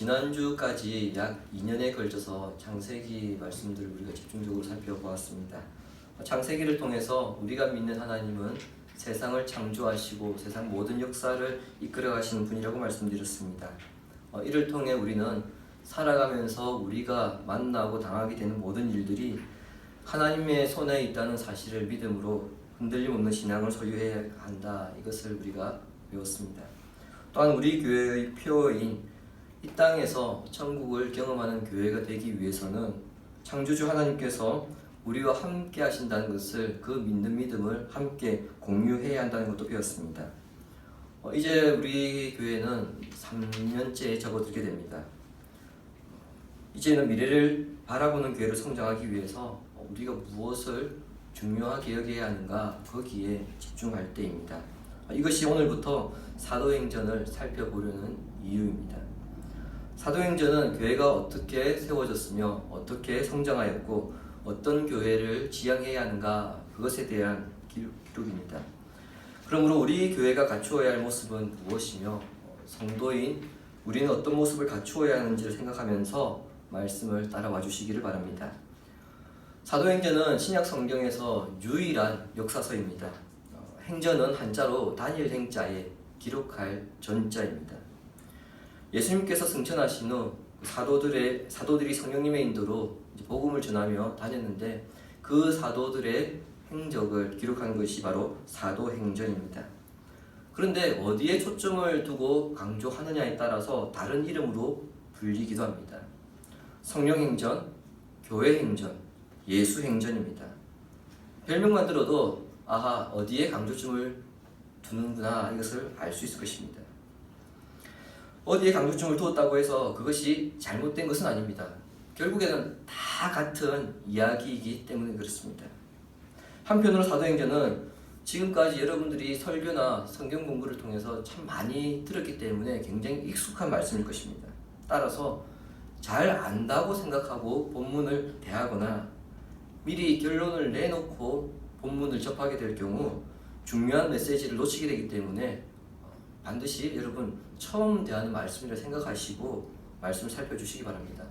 지난주까지 약 2년에 걸쳐서 창세기 말씀들을 우리가 집중적으로 살펴보았습니다. 창세기를 통해서 우리가 믿는 하나님은 세상을 창조하시고 세상 모든 역사를 이끌어 가시는 분이라고 말씀드렸습니다. 이를 통해 우리는 살아가면서 우리가 만나고 당하게 되는 모든 일들이 하나님의 손에 있다는 사실을 믿음으로 흔들림 없는 신앙을 소유해야 한다. 이것을 우리가 배웠습니다. 또한 우리 교회의 표어인 이 땅에서 천국을 경험하는 교회가 되기 위해서는 창조주 하나님께서 우리와 함께 하신다는 것을, 그 믿는 믿음을 함께 공유해야 한다는 것도 배웠습니다. 이제 우리 교회는 3년째에 접어들게 됩니다. 이제는 미래를 바라보는 교회로 성장하기 위해서 우리가 무엇을 중요하게 여겨야 하는가, 거기에 집중할 때입니다. 이것이 오늘부터 사도행전을 살펴보려는 이유입니다. 사도행전은 교회가 어떻게 세워졌으며 어떻게 성장하였고 어떤 교회를 지향해야 하는가, 그것에 대한 기록입니다. 그러므로 우리 교회가 갖추어야 할 모습은 무엇이며 성도인 우리는 어떤 모습을 갖추어야 하는지를 생각하면서 말씀을 따라와 주시기를 바랍니다. 사도행전은 신약 성경에서 유일한 역사서입니다. 행전은 한자로 단일 행자에 기록할 전자입니다. 예수님께서 승천하신 후 사도들이 성령님의 인도로 복음을 전하며 다녔는데, 그 사도들의 행적을 기록한 것이 바로 사도행전입니다. 그런데 어디에 초점을 두고 강조하느냐에 따라서 다른 이름으로 불리기도 합니다. 성령행전, 교회행전, 예수행전입니다. 별명만 들어도 아하, 어디에 강조점을 두는구나, 이것을 알 수 있을 것입니다. 어디에 강조점을 두었다고 해서 그것이 잘못된 것은 아닙니다. 결국에는 다 같은 이야기이기 때문에 그렇습니다. 한편으로 사도행전은 지금까지 여러분들이 설교나 성경 공부를 통해서 참 많이 들었기 때문에 굉장히 익숙한 말씀일 것입니다. 따라서 잘 안다고 생각하고 본문을 대하거나 미리 결론을 내놓고 본문을 접하게 될 경우 중요한 메시지를 놓치게 되기 때문에 반드시 여러분 처음 대하는 말씀이라 생각하시고 말씀을 살펴주시기 바랍니다.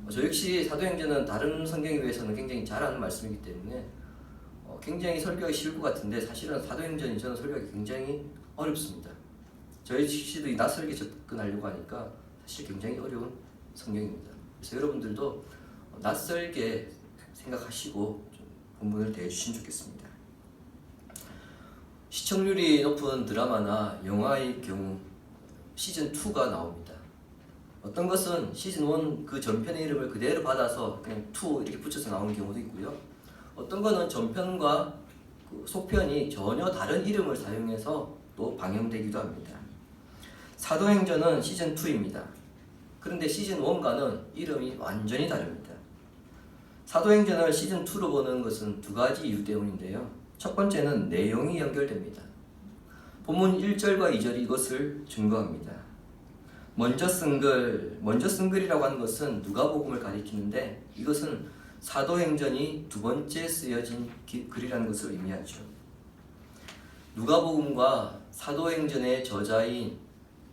저 역시 사도행전은 다른 성경에 비해서는 굉장히 잘 아는 말씀이기 때문에 굉장히 설교하기 쉬울 것 같은데, 사실은 사도행전이 저는 설교하기 굉장히 어렵습니다. 저희 시도 낯설게 접근하려고 하니까 사실 굉장히 어려운 성경입니다. 그래서 여러분들도 낯설게 생각하시고 좀 본문을 대해주시면 좋겠습니다. 시청률이 높은 드라마나 영화의 경우 시즌2가 나옵니다. 어떤 것은 시즌1 그 전편의 이름을 그대로 받아서 그냥 2 이렇게 붙여서 나오는 경우도 있고요. 어떤 거는 전편과 그 속편이 전혀 다른 이름을 사용해서 또 방영되기도 합니다. 사도행전은 시즌2입니다. 그런데 시즌1과는 이름이 완전히 다릅니다. 사도행전을 시즌2로 보는 것은 두 가지 이유 때문인데요. 첫 번째는 내용이 연결됩니다. 본문 1절과 2절이 이것을 증거합니다. 먼저 쓴 글이라고 하는 것은 누가복음을 가리키는데, 이것은 사도행전이 두 번째 쓰여진 글이라는 것을 의미하죠. 누가복음과 사도행전의 저자인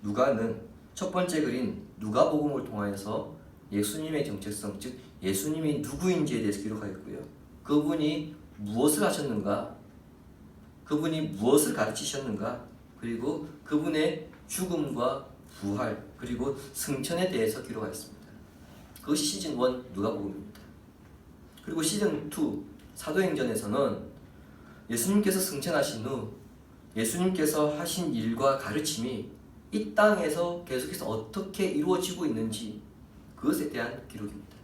누가는 첫 번째 글인 누가복음을 통하여서 예수님의 정체성, 즉 예수님이 누구인지에 대해서 기록하였고요. 그분이 무엇을 하셨는가, 그분이 무엇을 가르치셨는가, 그리고 그분의 죽음과 부활, 그리고 승천에 대해서 기록하였습니다. 그것이 시즌1 누가복음입니다. 그리고 시즌2 사도행전에서는 예수님께서 승천하신 후 예수님께서 하신 일과 가르침이 이 땅에서 계속해서 어떻게 이루어지고 있는지, 그것에 대한 기록입니다.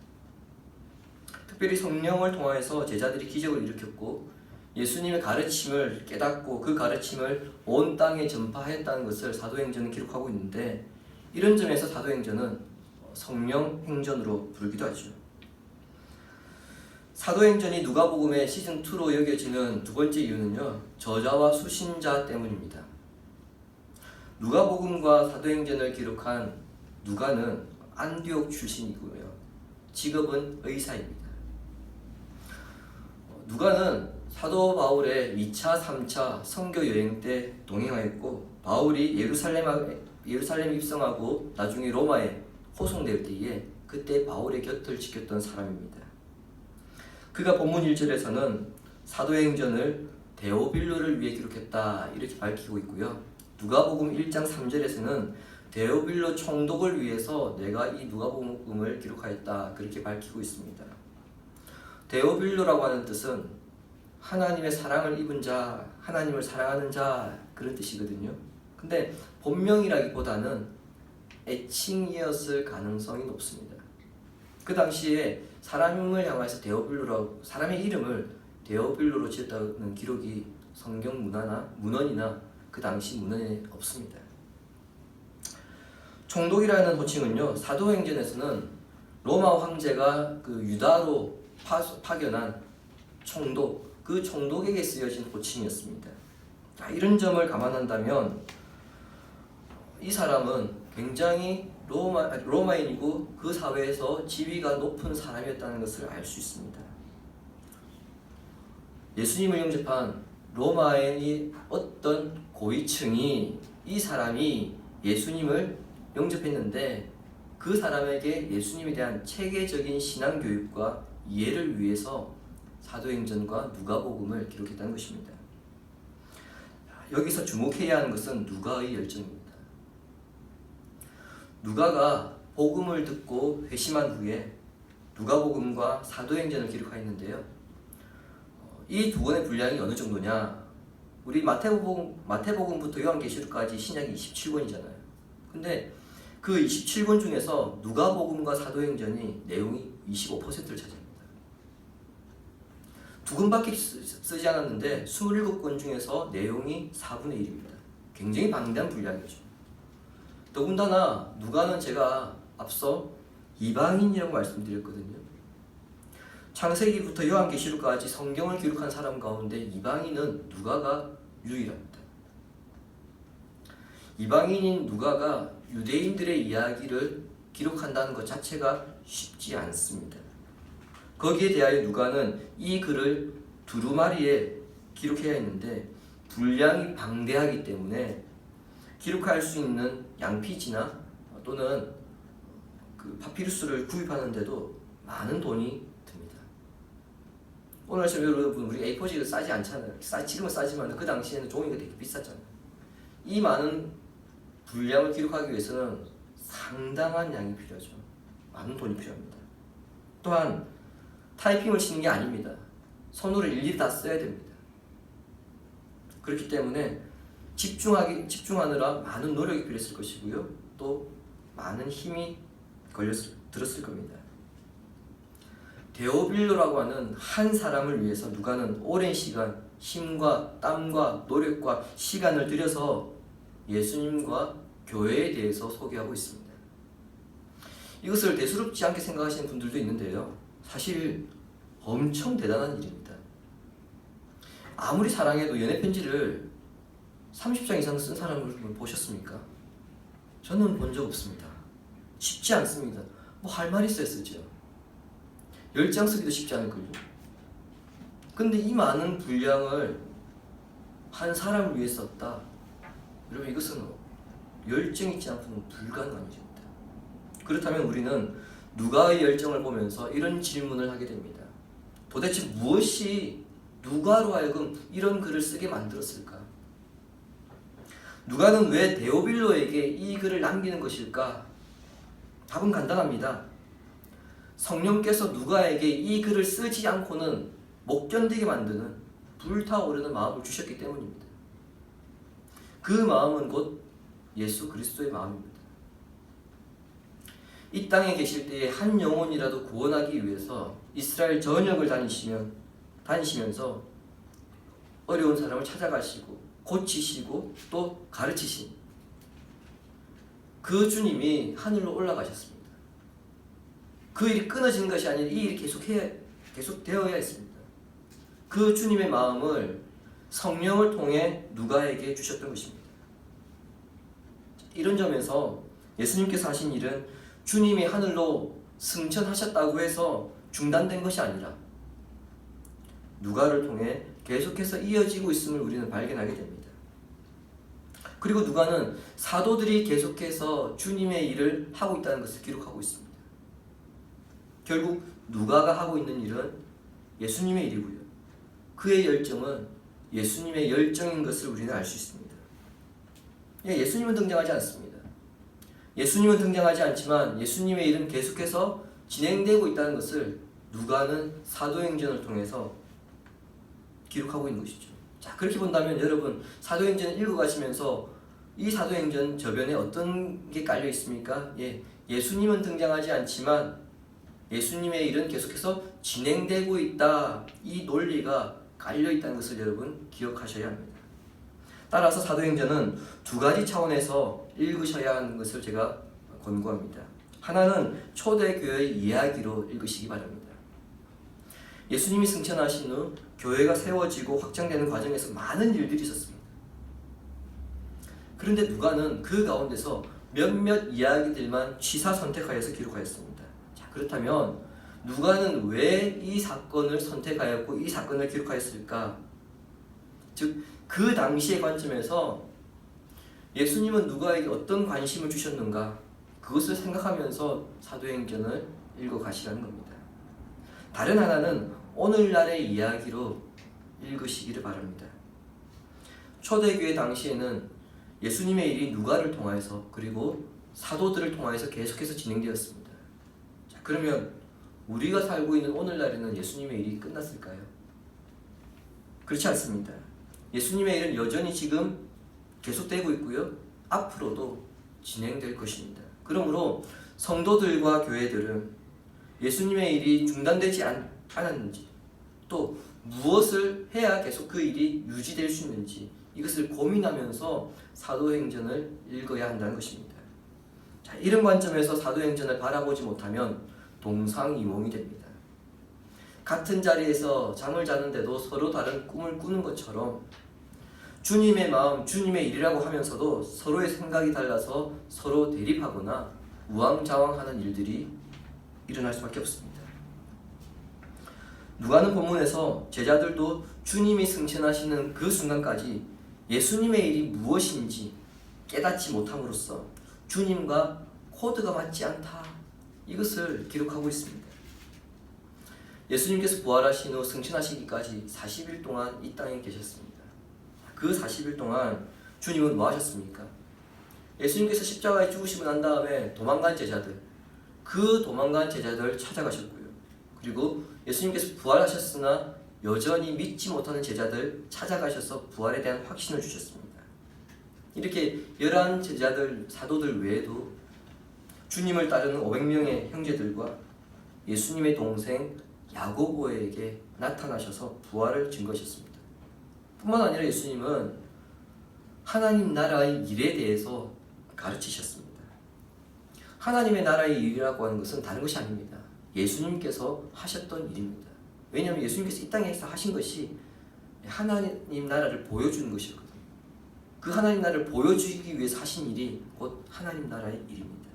특별히 성령을 통하여서 제자들이 기적을 일으켰고 예수님의 가르침을 깨닫고 그 가르침을 온 땅에 전파했다는 것을 사도행전은 기록하고 있는데, 이런 점에서 사도행전은 성령 행전으로 부르기도 하죠. 사도행전이 누가복음의 시즌2로 여겨지는 두 번째 이유는요, 저자와 수신자 때문입니다. 누가복음과 사도행전을 기록한 누가는 안디옥 출신이고요. 직업은 의사입니다. 누가는 사도 바울의 2차, 3차 선교 여행 때 동행하였고, 바울이 예루살렘에 입성하고 나중에 로마에 포송될 때에 그때 바울의 곁을 지켰던 사람입니다. 그가 본문 1절에서는 사도행전을 데오빌로를 위해 기록했다 이렇게 밝히고 있고요. 누가복음 1장 3절에서는 데오빌로 총독을 위해서 내가 이 누가복음을 기록하였다 그렇게 밝히고 있습니다. 데오빌로라고 하는 뜻은 하나님의 사랑을 입은 자, 하나님을 사랑하는 자 그런 뜻이거든요. 근데 본명이라기보다는 애칭이었을 가능성이 높습니다. 그 당시에 사람을 향해서 데오빌로라고 사람의 이름을 데오빌로로 지었다는 기록이 성경 문헌이나 그 당시 문헌에 없습니다. 총독이라는 호칭은요, 사도행전에서는 로마 황제가 그 유다로 파견한 총독, 그 총독에게 쓰여진 호칭이었습니다. 이런 점을 감안한다면 이 사람은 굉장히 로마인이고 그 사회에서 지위가 높은 사람이었다는 것을 알 수 있습니다. 예수님을 영접한 로마의 어떤 고위층이 이 사람이 예수님을 영접했는데 그 사람에게 예수님에 대한 체계적인 신앙교육과 이해를 위해서 사도행전과 누가복음을 기록했다는 것입니다. 여기서 주목해야 하는 것은 누가의 열정입니다. 누가가 복음을 듣고 회심한 후에 누가복음과 사도행전을 기록하였는데요. 이 두 권의 분량이 어느 정도냐? 우리 마태복음부터 요한계시록까지 신약이 27권이잖아요. 근데 그 27권 중에서 누가복음과 사도행전이 내용이 25%를 차지합니다. 두 권밖에 쓰지 않았는데 27권 중에서 내용이 4분의 1입니다. 굉장히 방대한 분량이죠. 더군다나 누가는 제가 앞서 이방인이라고 말씀드렸거든요. 창세기부터 요한계시록까지 성경을 기록한 사람 가운데 이방인은 누가가 유일합니다. 이방인인 누가가 유대인들의 이야기를 기록한다는 것 자체가 쉽지 않습니다. 거기에 대하여 누가는 이 글을 두루마리에 기록해야 했는데 분량이 방대하기 때문에 기록할 수 있는 양피지나 또는 그 파피루스를 구입하는데도 많은 돈이 듭니다. 오늘 아침 여러분 우리 A4지를 싸지 않잖아요. 지금은 싸지만 그 당시에는 종이가 되게 비쌌잖아요. 이 많은 분량을 기록하기 위해서는 상당한 양이 필요하죠. 많은 돈이 필요합니다. 또한 타이핑을 치는 게 아닙니다. 손으로 일일이 다 써야 됩니다. 그렇기 때문에 집중하느라 많은 노력이 필요했을 것이고요. 또 많은 힘이 들었을 겁니다. 데오빌로라고 하는 한 사람을 위해서 누가는 오랜 시간 힘과 땀과 노력과 시간을 들여서 예수님과 교회에 대해서 소개하고 있습니다. 이것을 대수롭지 않게 생각하시는 분들도 있는데요. 사실 엄청 대단한 일입니다. 아무리 사랑해도 연애편지를 30장 이상 쓴 사람을 보셨습니까? 저는 본 적 없습니다. 쉽지 않습니다. 뭐 할 말 있어야 쓰죠. 10장 쓰기도 쉽지 않을걸요. 근데 이 많은 분량을 한 사람을 위해 썼다. 여러분 이것은 열정 있지 않고는 불가능한 일입니다. 그렇다면 우리는 누가의 열정을 보면서 이런 질문을 하게 됩니다. 도대체 무엇이 누가로 하여금 이런 글을 쓰게 만들었을까? 누가는 왜 데오빌로에게 이 글을 남기는 것일까? 답은 간단합니다. 성령께서 누가에게 이 글을 쓰지 않고는 못 견디게 만드는 불타오르는 마음을 주셨기 때문입니다. 그 마음은 곧 예수 그리스도의 마음입니다. 이 땅에 계실 때에 한 영혼이라도 구원하기 위해서 이스라엘 전역을 다니시면서 어려운 사람을 찾아가시고 고치시고 또 가르치신 그 주님이 하늘로 올라가셨습니다. 그 일이 끊어지는 것이 아니라 이 일이 계속 되어야 했습니다. 그 주님의 마음을 성령을 통해 누가에게 주셨던 것입니다. 이런 점에서 예수님께서 하신 일은 주님이 하늘로 승천하셨다고 해서 중단된 것이 아니라 누가를 통해 계속해서 이어지고 있음을 우리는 발견하게 됩니다. 그리고 누가는 사도들이 계속해서 주님의 일을 하고 있다는 것을 기록하고 있습니다. 결국 누가가 하고 있는 일은 예수님의 일이고요. 그의 열정은 예수님의 열정인 것을 우리는 알 수 있습니다. 예수님은 등장하지 않습니다. 예수님은 등장하지 않지만 예수님의 일은 계속해서 진행되고 있다는 것을 누가는 사도행전을 통해서 기록하고 있는 것이죠. 자, 그렇게 본다면 여러분 사도행전을 읽어가시면서 이 사도행전 저변에 어떤 게 깔려 있습니까? 예수님은 등장하지 않지만 예수님의 일은 계속해서 진행되고 있다. 이 논리가 깔려 있다는 것을 여러분 기억하셔야 합니다. 따라서 사도행전은 두 가지 차원에서 읽으셔야 하는 것을 제가 권고합니다. 하나는 초대교회의 이야기로 읽으시기 바랍니다. 예수님이 승천하신 후 교회가 세워지고 확장되는 과정에서 많은 일들이 있었습니다. 그런데 누가는 그 가운데서 몇몇 이야기들만 취사 선택하여서 기록하였습니다. 자, 그렇다면 누가는 왜 이 사건을 선택하였고 이 사건을 기록하였을까? 즉, 그 당시의 관점에서 예수님은 누가에게 어떤 관심을 주셨는가? 그것을 생각하면서 사도행전을 읽어가시라는 겁니다. 다른 하나는 오늘날의 이야기로 읽으시기를 바랍니다. 초대교회 당시에는 예수님의 일이 누가를 통하여서 그리고 사도들을 통하여서 계속해서 진행되었습니다. 자, 그러면 우리가 살고 있는 오늘날에는 예수님의 일이 끝났을까요? 그렇지 않습니다. 예수님의 일은 여전히 지금 계속되고 있고요. 앞으로도 진행될 것입니다. 그러므로 성도들과 교회들은 예수님의 일이 중단되지 않았는지 또 무엇을 해야 계속 그 일이 유지될 수 있는지 이것을 고민하면서 사도행전을 읽어야 한다는 것입니다. 자, 이런 관점에서 사도행전을 바라보지 못하면 동상이몽이 됩니다. 같은 자리에서 잠을 자는데도 서로 다른 꿈을 꾸는 것처럼 주님의 마음, 주님의 일이라고 하면서도 서로의 생각이 달라서 서로 대립하거나 우왕좌왕하는 일들이 일어날 수밖에 없습니다. 누가는 본문에서 제자들도 주님이 승천하시는 그 순간까지 예수님의 일이 무엇인지 깨닫지 못함으로써 주님과 코드가 맞지 않다. 이것을 기록하고 있습니다. 예수님께서 부활하신 후 승천하시기까지 40일 동안 이 땅에 계셨습니다. 그 40일 동안 주님은 뭐 하셨습니까? 예수님께서 십자가에 죽으시고 난 다음에 도망간 제자들, 그 도망간 제자들을 찾아가셨고요. 그리고 예수님께서 부활하셨으나 여전히 믿지 못하는 제자들 찾아가셔서 부활에 대한 확신을 주셨습니다. 이렇게 11 제자들, 사도들 외에도 주님을 따르는 500명의 형제들과 예수님의 동생 야고보에게 나타나셔서 부활을 증거하셨습니다. 뿐만 아니라 예수님은 하나님 나라의 일에 대해서 가르치셨습니다. 하나님의 나라의 일이라고 하는 것은 다른 것이 아닙니다. 예수님께서 하셨던 일입니다. 왜냐하면 예수님께서 이 땅에서 하신 것이 하나님 나라를 보여주는 것이거든요. 그 하나님 나라를 보여주기 위해서 하신 일이 곧 하나님 나라의 일입니다.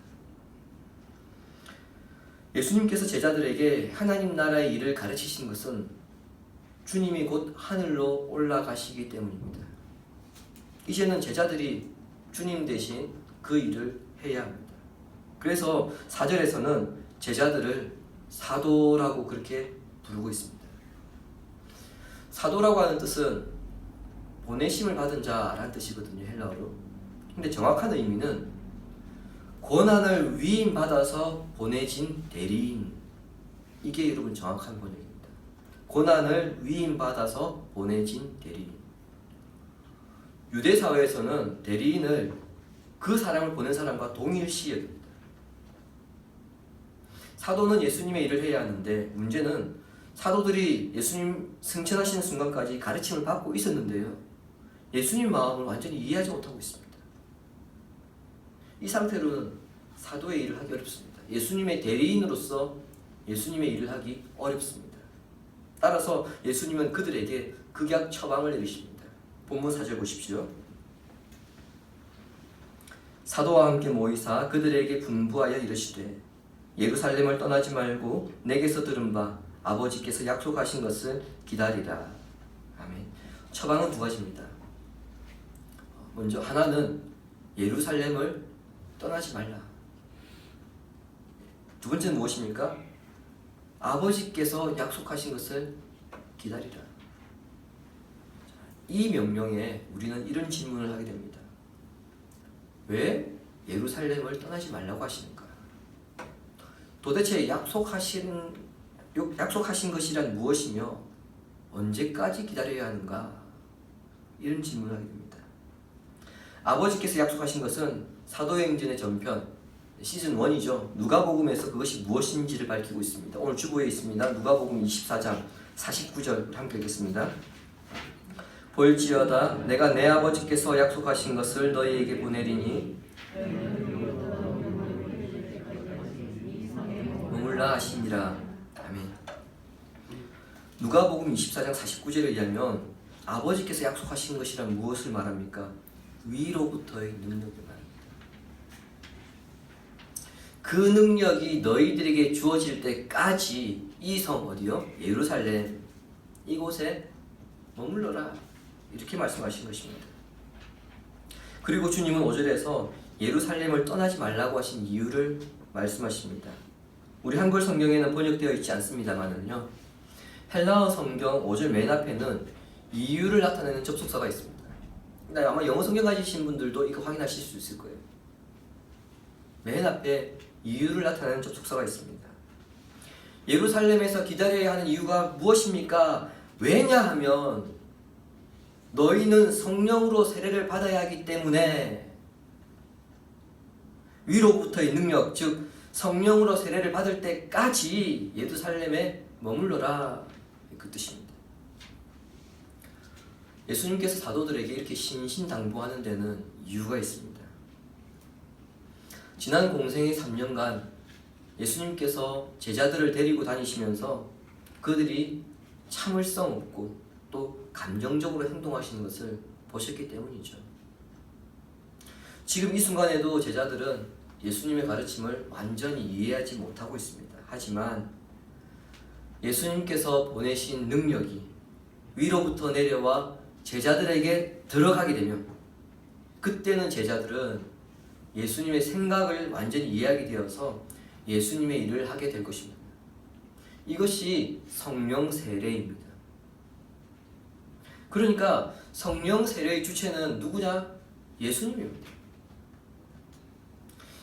예수님께서 제자들에게 하나님 나라의 일을 가르치신 것은 주님이 곧 하늘로 올라가시기 때문입니다. 이제는 제자들이 주님 대신 그 일을 해야 합니다. 그래서 4절에서는 제자들을 사도라고 그렇게 부르고 있습니다. 사도라고 하는 뜻은 보내심을 받은 자라는 뜻이거든요, 헬라어로. 근데 정확한 의미는 권한을 위임받아서 보내진 대리인. 이게 여러분 정확한 번역입니다. 권한을 위임받아서 보내진 대리인. 유대 사회에서는 대리인을 그 사람을 보낸 사람과 동일시 여깁니다. 사도는 예수님의 일을 해야 하는데 문제는 사도들이 예수님 승천하시는 순간까지 가르침을 받고 있었는데요. 예수님 마음을 완전히 이해하지 못하고 있습니다. 이 상태로는 사도의 일을 하기 어렵습니다. 예수님의 대리인으로서 예수님의 일을 하기 어렵습니다. 따라서 예수님은 그들에게 극약 처방을 내리십니다. 본문 4절 보십시오. 사도와 함께 모이사 그들에게 분부하여 이르시되 예루살렘을 떠나지 말고 내게서 들은 바 아버지께서 약속하신 것을 기다리라. 아멘. 처방은 두 가지입니다. 먼저 하나는 예루살렘을 떠나지 말라. 두 번째는 무엇입니까? 아버지께서 약속하신 것을 기다리라. 이 명령에 우리는 이런 질문을 하게 됩니다. 왜 예루살렘을 떠나지 말라고 하시는가? 도대체 약속하신 것이란 무엇이며 언제까지 기다려야 하는가? 이런 질문을 하게 됩니다. 아버지께서 약속하신 것은 사도행전의 전편 시즌 1이죠. 누가복음에서 그것이 무엇인지를 밝히고 있습니다. 오늘 주보에 있습니다. 누가복음 24장 49절 함께 읽겠습니다. 볼지어다 내가 내 아버지께서 약속하신 것을 너희에게 보내리니 머물라 하시니라. 아멘. 누가복음 24장 49절에 의하면 아버지께서 약속하신 것이란 무엇을 말합니까? 위로부터의 능력을 말합니다. 그 능력이 너희들에게 주어질 때까지 이 성 어디요? 예루살렘 이곳에 머물러라. 이렇게 말씀하신 것입니다. 그리고 주님은 5절에서 예루살렘을 떠나지 말라고 하신 이유를 말씀하십니다. 우리 한글 성경에는 번역되어 있지 않습니다만은요, 헬라어 성경 5절 맨 앞에는 이유를 나타내는 접속사가 있습니다. 아마 영어 성경 가지신 분들도 이거 확인하실 수 있을 거예요. 맨 앞에 이유를 나타내는 접속사가 있습니다. 예루살렘에서 기다려야 하는 이유가 무엇입니까? 왜냐하면 너희는 성령으로 세례를 받아야 하기 때문에 위로부터의 능력, 즉 성령으로 세례를 받을 때까지 예루살렘에 머물러라, 그 뜻입니다. 예수님께서 사도들에게 이렇게 신신당부하는 데는 이유가 있습니다. 지난 공생의 3년간 예수님께서 제자들을 데리고 다니시면서 그들이 참을성 없고 또 감정적으로 행동하시는 것을 보셨기 때문이죠. 지금 이 순간에도 제자들은 예수님의 가르침을 완전히 이해하지 못하고 있습니다. 하지만 예수님께서 보내신 능력이 위로부터 내려와 제자들에게 들어가게 되면 그때는 제자들은 예수님의 생각을 완전히 이해하게 되어서 예수님의 일을 하게 될 것입니다. 이것이 성령 세례입니다. 그러니까 성령 세례의 주체는 누구냐? 예수님입니다.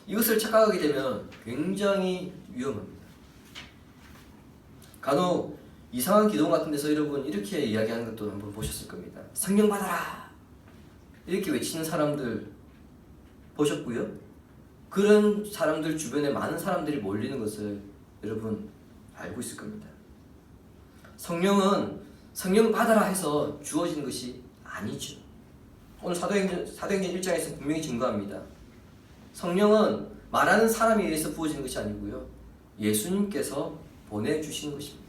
이것을 착각하게 되면 굉장히 위험합니다. 간혹 이상한 기도 같은 데서 여러분 이렇게 이야기하는 것도 한번 보셨을 겁니다. 성령 받아라! 이렇게 외치는 사람들 보셨고요. 그런 사람들 주변에 많은 사람들이 몰리는 것을 여러분 알고 있을 겁니다. 성령은 성령 받아라 해서 주어지는 것이 아니죠. 오늘 사도행전 1장에서 분명히 증거합니다. 성령은 말하는 사람에 의해서 부어지는 것이 아니고요, 예수님께서 보내주시는 것입니다.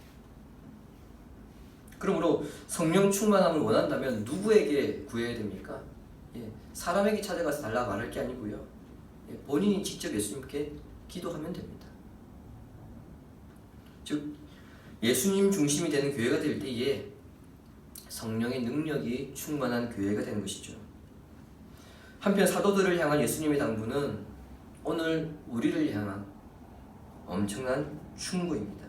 그러므로 성령 충만함을 원한다면 누구에게 구해야 됩니까? 사람에게 찾아가서 달라 말할 게 아니고요, 본인이 직접 예수님께 기도하면 됩니다. 즉 예수님 중심이 되는 교회가 될 때에 성령의 능력이 충만한 교회가 되는 것이죠. 한편 사도들을 향한 예수님의 당부는 오늘 우리를 향한 엄청난 충고입니다.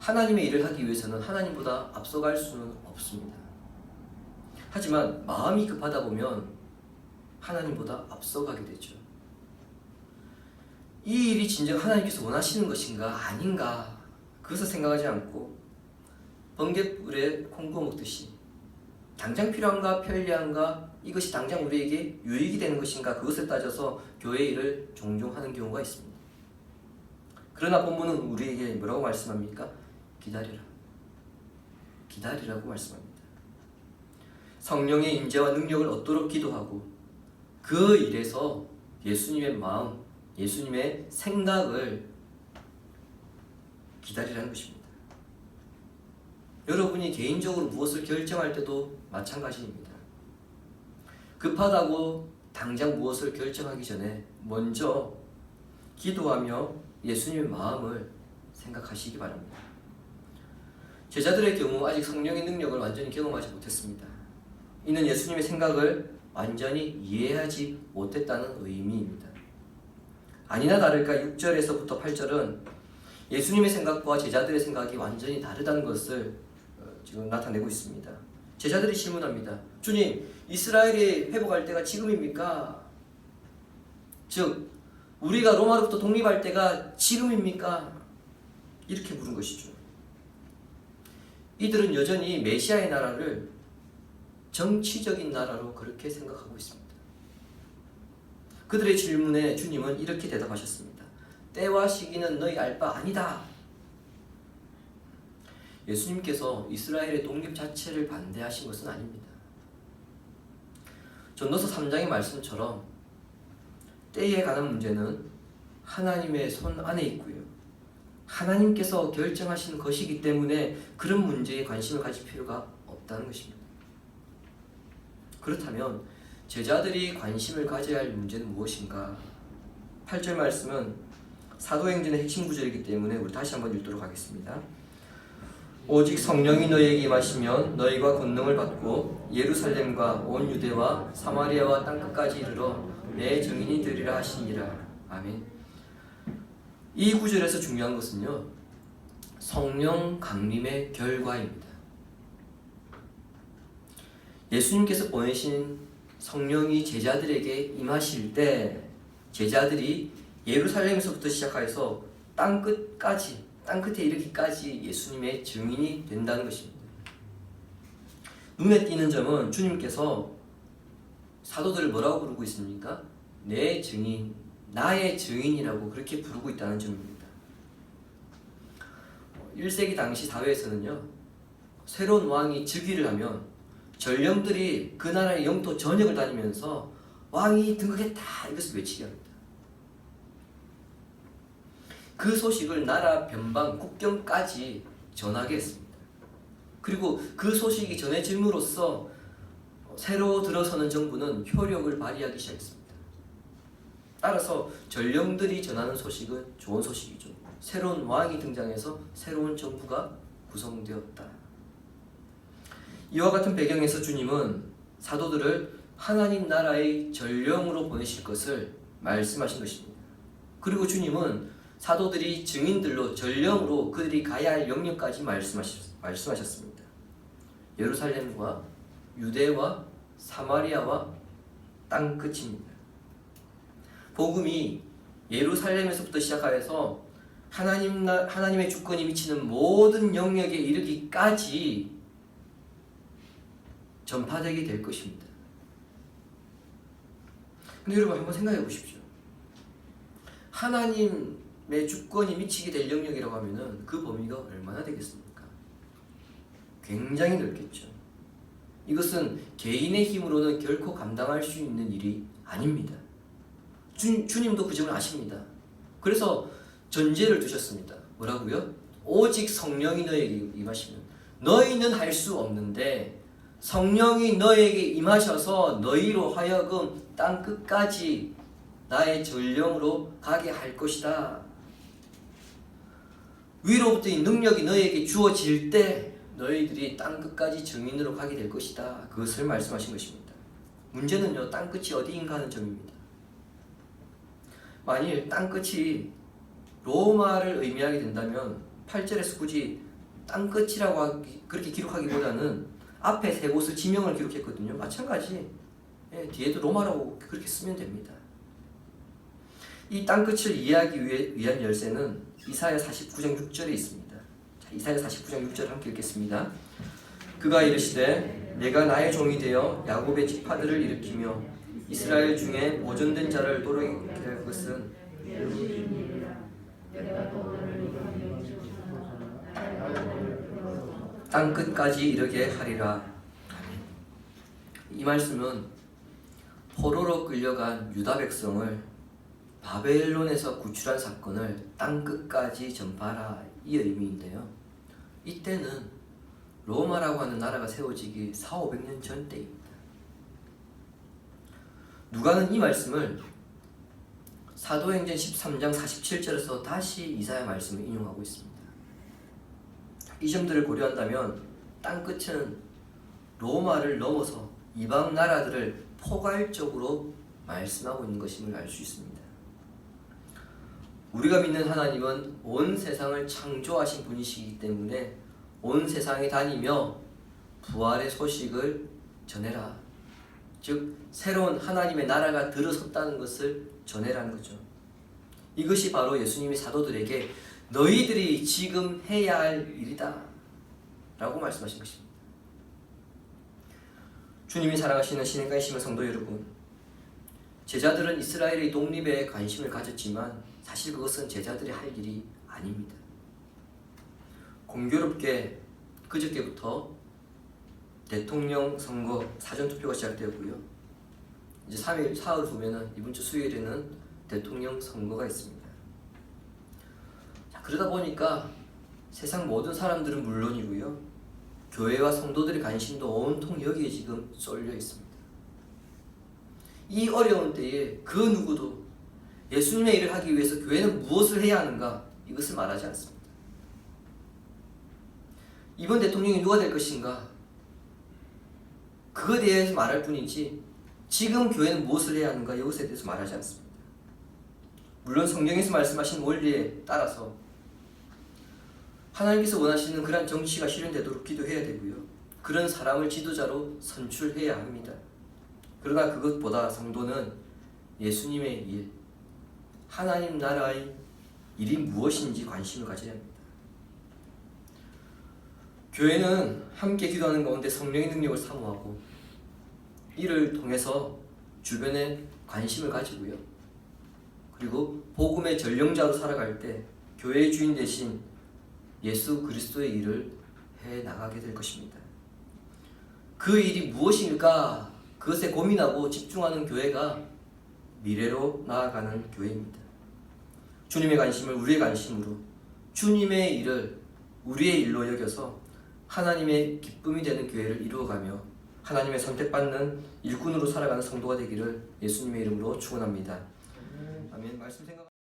하나님의 일을 하기 위해서는 하나님보다 앞서갈 수는 없습니다. 하지만 마음이 급하다 보면 하나님보다 앞서가게 되죠. 이 일이 진정 하나님께서 원하시는 것인가 아닌가, 그것을 생각하지 않고 번갯불에 콩 구워 먹듯이 당장 필요한가 편리한가, 이것이 당장 우리에게 유익이 되는 것인가, 그것을 따져서 교회 일을 종종 하는 경우가 있습니다. 그러나 본문은 우리에게 뭐라고 말씀합니까? 기다리라. 기다리라고 말씀합니다. 성령의 임재와 능력을 얻도록 기도하고 그 일에서 예수님의 마음, 예수님의 생각을 기다리라는 것입니다. 여러분이 개인적으로 무엇을 결정할 때도 마찬가지입니다. 급하다고 당장 무엇을 결정하기 전에 먼저 기도하며 예수님의 마음을 생각하시기 바랍니다. 제자들의 경우 아직 성령의 능력을 완전히 경험하지 못했습니다. 이는 예수님의 생각을 완전히 이해하지 못했다는 의미입니다. 아니나 다를까 6절에서부터 8절은 예수님의 생각과 제자들의 생각이 완전히 다르다는 것을 지금 나타내고 있습니다. 제자들이 질문합니다. 주님, 이스라엘이 회복할 때가 지금입니까? 즉, 우리가 로마로부터 독립할 때가 지금입니까? 이렇게 물은 것이죠. 이들은 여전히 메시아의 나라를 정치적인 나라로 그렇게 생각하고 있습니다. 그들의 질문에 주님은 이렇게 대답하셨습니다. 때와 시기는 너희 알 바 아니다. 예수님께서 이스라엘의 독립 자체를 반대하신 것은 아닙니다. 전도서 3장의 말씀처럼 때에 관한 문제는 하나님의 손 안에 있고요. 하나님께서 결정하신 것이기 때문에 그런 문제에 관심을 가질 필요가 없다는 것입니다. 그렇다면 제자들이 관심을 가져야 할 문제는 무엇인가? 8절 말씀은 사도행전의 핵심 구절이기 때문에 우리 다시 한번 읽도록 하겠습니다. 오직 성령이 너희에게 임하시면 너희가 권능을 받고 예루살렘과 온 유대와 사마리아와 땅끝까지 이르러 내 증인이 되리라 하시니라. 아멘. 이 구절에서 중요한 것은요, 성령 강림의 결과입니다. 예수님께서 보내신 성령이 제자들에게 임하실 때 제자들이 예루살렘에서부터 시작해서 땅끝까지, 땅끝에 이르기까지 예수님의 증인이 된다는 것입니다. 눈에 띄는 점은 주님께서 사도들을 뭐라고 부르고 있습니까? 내 증인, 나의 증인이라고 그렇게 부르고 있다는 점입니다. 1세기 당시 사회에서는요, 새로운 왕이 즉위를 하면 전령들이 그 나라의 영토 전역을 다니면서 왕이 등극했다 이것을 외치게 합니다. 그 소식을 나라 변방 국경까지 전하게 했습니다. 그리고 그 소식이 전해짐으로써 새로 들어서는 정부는 효력을 발휘하기 시작했습니다. 따라서 전령들이 전하는 소식은 좋은 소식이죠. 새로운 왕이 등장해서 새로운 정부가 구성되었다. 이와 같은 배경에서 주님은 사도들을 하나님 나라의 전령으로 보내실 것을 말씀하신 것입니다. 그리고 주님은 사도들이 증인들로 전령으로 그들이 가야 할 영역까지 말씀하셨습니다. 예루살렘과 유대와 사마리아와 땅끝입니다. 복음이 예루살렘에서부터 시작하여서 하나님의 주권이 미치는 모든 영역에 이르기까지 전파되게 될 것입니다. 근데 여러분 한번 생각해 보십시오. 하나님의 주권이 미치게 될 영역이라고 하면은 그 범위가 얼마나 되겠습니까? 굉장히 넓겠죠. 이것은 개인의 힘으로는 결코 감당할 수 있는 일이 아닙니다. 주님도 그 점을 아십니다. 그래서 전제를 두셨습니다. 뭐라고요? 오직 성령이 너에게 임하시면 너희는 할 수 없는데 성령이 너에게 임하셔서 너희로 하여금 땅끝까지 나의 전령으로 가게 할 것이다. 위로부터 이 능력이 너희에게 주어질 때 너희들이 땅끝까지 증인으로 가게 될 것이다. 그것을 말씀하신 것입니다. 문제는요, 땅끝이 어디인가 하는 점입니다. 만일 땅끝이 로마를 의미하게 된다면 8절에서 굳이 땅끝이라고 그렇게 기록하기보다는 앞에 세 곳을 지명을 기록했거든요. 마찬가지 뒤에도 로마라고 그렇게 쓰면 됩니다. 이 땅끝을 이해하기 위한 열쇠는 이사야 49장 6절에 있습니다. 자, 이사야 49장 6절 함께 읽겠습니다. 그가 이르시되 내가 나의 종이 되어 야곱의 지파들을 일으키며 이스라엘 중에 보존된 자를 도르게 할 것은 땅끝까지 이르게 하리라. 이 말씀은 포로로 끌려간 유다 백성을 바벨론에서 구출한 사건을 땅끝까지 전파하라 이 의미인데요. 이때는 로마라고 하는 나라가 세워지기 400~500년 전 때입니다. 누가는 이 말씀을 사도행전 13장 47절에서 다시 이사야 말씀을 인용하고 있습니다. 이 점들을 고려한다면 땅끝은 로마를 넘어서 이방 나라들을 포괄적으로 말씀하고 있는 것임을 알 수 있습니다. 우리가 믿는 하나님은 온 세상을 창조하신 분이시기 때문에 온 세상에 다니며 부활의 소식을 전해라. 즉 새로운 하나님의 나라가 들어섰다는 것을 전해라는 거죠. 이것이 바로 예수님이 사도들에게 너희들이 지금 해야 할 일이다 라고 말씀하신 것입니다. 주님이 사랑하시는 신행가의 심은 성도 여러분, 제자들은 이스라엘의 독립에 관심을 가졌지만 사실 그것은 제자들이 할 일이 아닙니다. 공교롭게 그저께부터 대통령 선거 사전투표가 시작되었고요. 이제 3일, 사흘 후면은 이번 주 수요일에는 대통령 선거가 있습니다. 자, 그러다 보니까 세상 모든 사람들은 물론이고요. 교회와 성도들의 관심도 온통 여기에 지금 쏠려 있습니다. 이 어려운 때에 그 누구도 예수님의 일을 하기 위해서 교회는 무엇을 해야 하는가 이것을 말하지 않습니다. 이번 대통령이 누가 될 것인가 그거에 대해서 말할 뿐이지 지금 교회는 무엇을 해야 하는가 이것에 대해서 말하지 않습니다. 물론 성경에서 말씀하신 원리에 따라서 하나님께서 원하시는 그러한 정치가 실현되도록 기도해야 되고요. 그런 사람을 지도자로 선출해야 합니다. 그러나 그것보다 성도는 예수님의 일, 하나님 나라의 일이 무엇인지 관심을 가져야 합니다. 교회는 함께 기도하는 가운데 성령의 능력을 사모하고 이를 통해서 주변에 관심을 가지고요. 그리고 복음의 전령자로 살아갈 때 교회의 주인 대신 예수 그리스도의 일을 해 나가게 될 것입니다. 그 일이 무엇일까? 그것에 고민하고 집중하는 교회가 미래로 나아가는 교회입니다. 주님의 관심을 우리의 관심으로, 주님의 일을 우리의 일로 여겨서 하나님의 기쁨이 되는 교회를 이루어가며 하나님의 선택받는 일꾼으로 살아가는 성도가 되기를 예수님의 이름으로 축원합니다. 아멘. 말씀 생각.